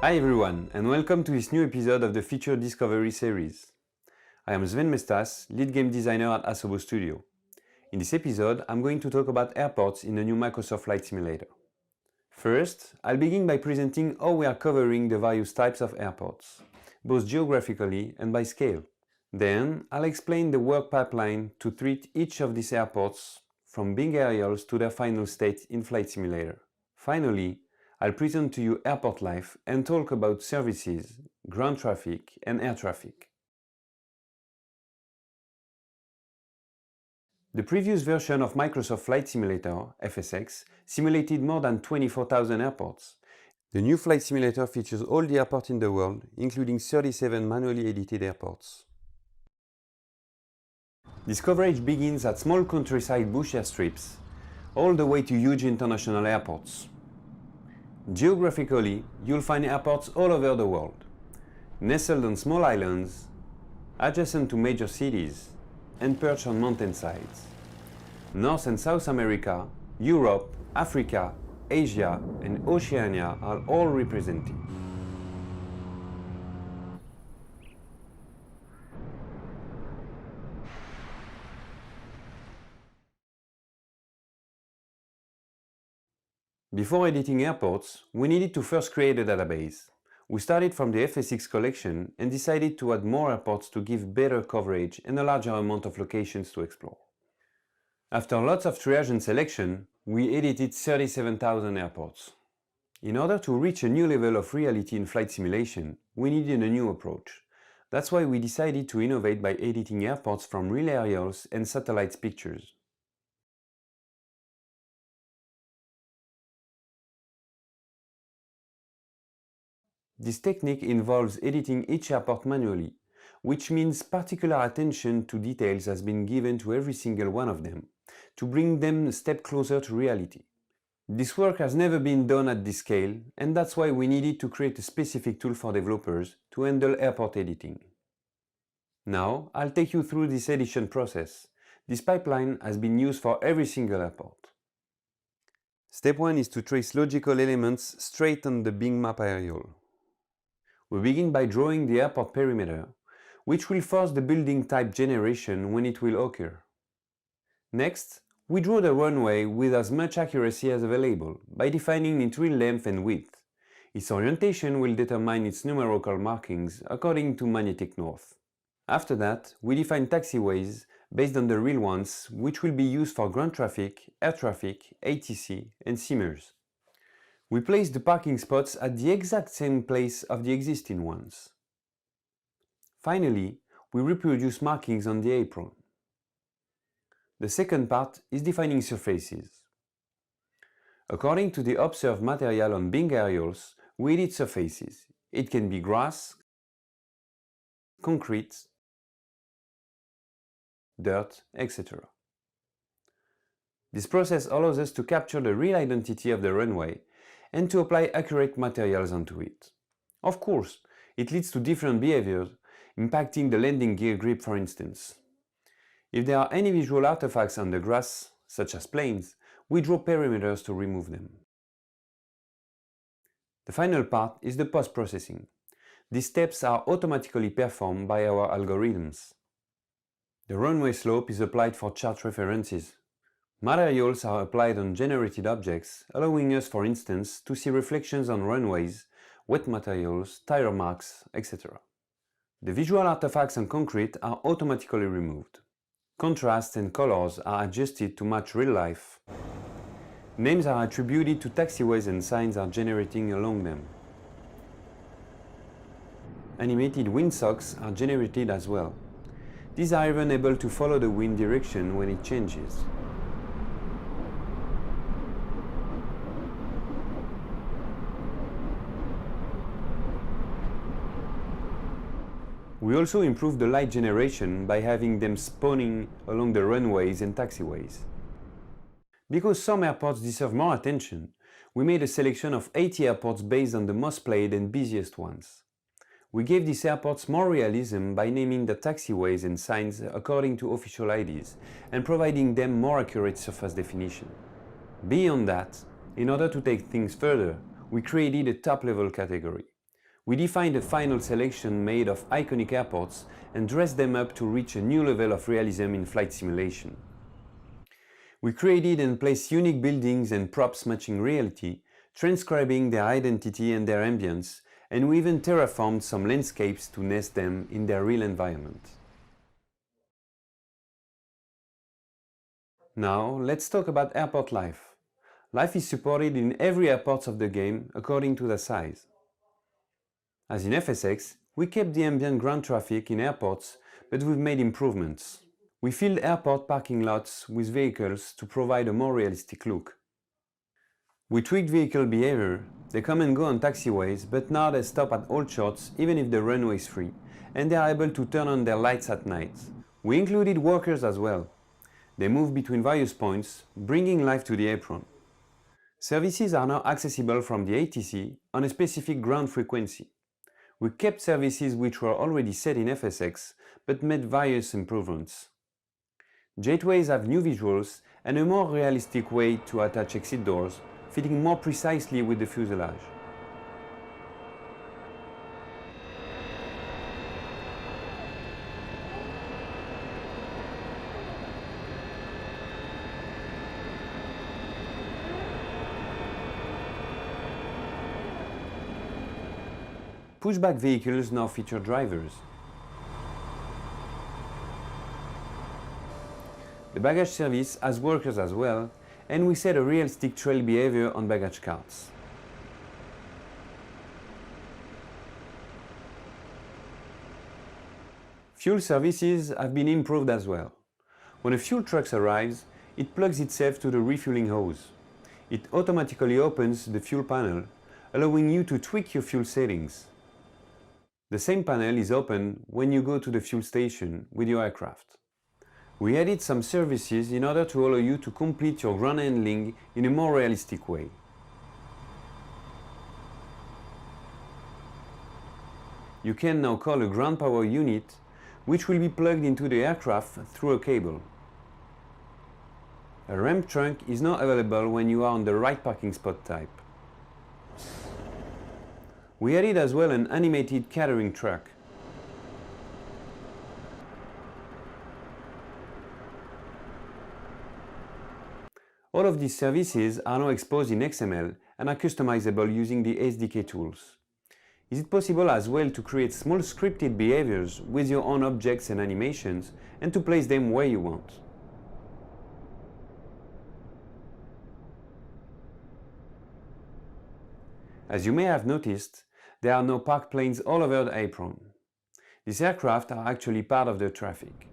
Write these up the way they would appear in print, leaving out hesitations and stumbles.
Hi everyone, and welcome to this new episode of the Feature Discovery series. I am Sven Mestas, lead game designer at Asobo Studio. In this episode, I'm going to talk about airports in the new Microsoft Flight Simulator. First, I'll begin by presenting how we are covering the various types of airports, both geographically and by scale. Then, I'll explain the work pipeline to treat each of these airports from being aerials to their final state in Flight Simulator. Finally, I'll present to you airport life and talk about services, ground traffic and air traffic. The previous version of Microsoft Flight Simulator, FSX, simulated more than 24,000 airports. The new Flight Simulator features all the airports in the world, including 37 manually edited airports. This coverage begins at small countryside bush airstrips, all the way to huge international airports. Geographically, you'll find airports all over the world, nestled on small islands, adjacent to major cities, and perched on mountainsides. North and South America, Europe, Africa, Asia, and Oceania are all represented. Before editing airports, we needed to first create a database. We started from the FSX collection and decided to add more airports to give better coverage and a larger amount of locations to explore. After lots of triage and selection, we edited 37,000 airports. In order to reach a new level of reality in flight simulation, we needed a new approach. That's why we decided to innovate by editing airports from real aerials and satellite pictures. This technique involves editing each airport manually, which means particular attention to details has been given to every single one of them, to bring them a step closer to reality. This work has never been done at this scale, and that's why we needed to create a specific tool for developers to handle airport editing. Now, I'll take you through this edition process. This pipeline has been used for every single airport. Step 1 is to trace logical elements straight on the Bing map aerial. We begin by drawing the airport perimeter, which will force the building type generation when it will occur. Next, we draw the runway with as much accuracy as available by defining its real length and width. Its orientation will determine its numerical markings according to magnetic north. After that, we define taxiways based on the real ones, which will be used for ground traffic, air traffic, ATC, and Simmers. We place the parking spots at the exact same place of the existing ones. Finally, we reproduce markings on the apron. The second part is defining surfaces. According to the observed material on Bing aerials, we edit surfaces. It can be grass, concrete, dirt, etc. This process allows us to capture the real identity of the runway and to apply accurate materials onto it. Of course, it leads to different behaviors, impacting the landing gear grip, for instance. If there are any visual artifacts on the grass, such as planes, we draw perimeters to remove them. The final part is the post-processing. These steps are automatically performed by our algorithms. The runway slope is applied for chart references. Materials are applied on generated objects, allowing us, for instance, to see reflections on runways, wet materials, tire marks, etc. The visual artifacts on concrete are automatically removed. Contrasts and colors are adjusted to match real life. Names are attributed to taxiways and signs are generating along them. Animated windsocks are generated as well. These are even able to follow the wind direction when it changes. We also improve the light generation by having them spawning along the runways and taxiways. Because some airports deserve more attention, we made a selection of 80 airports based on the most played and busiest ones. We gave these airports more realism by naming the taxiways and signs according to official IDs and providing them more accurate surface definition. Beyond that, in order to take things further, we created a top-level category. We defined a final selection made of iconic airports and dressed them up to reach a new level of realism in flight simulation. We created and placed unique buildings and props matching reality, transcribing their identity and their ambience, and we even terraformed some landscapes to nest them in their real environment. Now, let's talk about airport life. Life is supported in every airport of the game according to the size. As in FSX, we kept the ambient ground traffic in airports, but we've made improvements. We filled airport parking lots with vehicles to provide a more realistic look. We tweaked vehicle behavior. They come and go on taxiways, but now they stop at all shots even if the runway is free, and they are able to turn on their lights at night. We included workers as well. They move between various points, bringing life to the apron. Services are now accessible from the ATC on a specific ground frequency. We kept services which were already set in FSX, but made various improvements. Gateways have new visuals and a more realistic way to attach exit doors, fitting more precisely with the fuselage. Pushback vehicles now feature drivers. The baggage service has workers as well, and we set a realistic trail behavior on baggage carts. Fuel services have been improved as well. When a fuel truck arrives, it plugs itself to the refueling hose. It automatically opens the fuel panel, allowing you to tweak your fuel settings. The same panel is open when you go to the fuel station with your aircraft. We added some services in order to allow you to complete your ground handling in a more realistic way. You can now call a ground power unit, which will be plugged into the aircraft through a cable. A ramp trunk is now available when you are on the right parking spot type. We added as well an animated catering truck. All of these services are now exposed in XML and are customizable using the SDK tools. Is it possible as well to create small scripted behaviors with your own objects and animations and to place them where you want? As you may have noticed, there are now parked planes all over the apron. These aircraft are actually part of the traffic.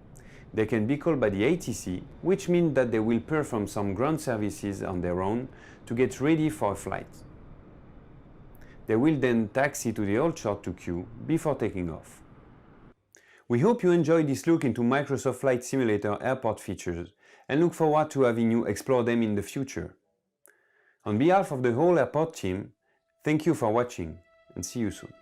They can be called by the ATC, which means that they will perform some ground services on their own to get ready for a flight. They will then taxi to the hold short to queue before taking off. We hope you enjoyed this look into Microsoft Flight Simulator airport features and look forward to having you explore them in the future. On behalf of the whole airport team, thank you for watching and see you soon.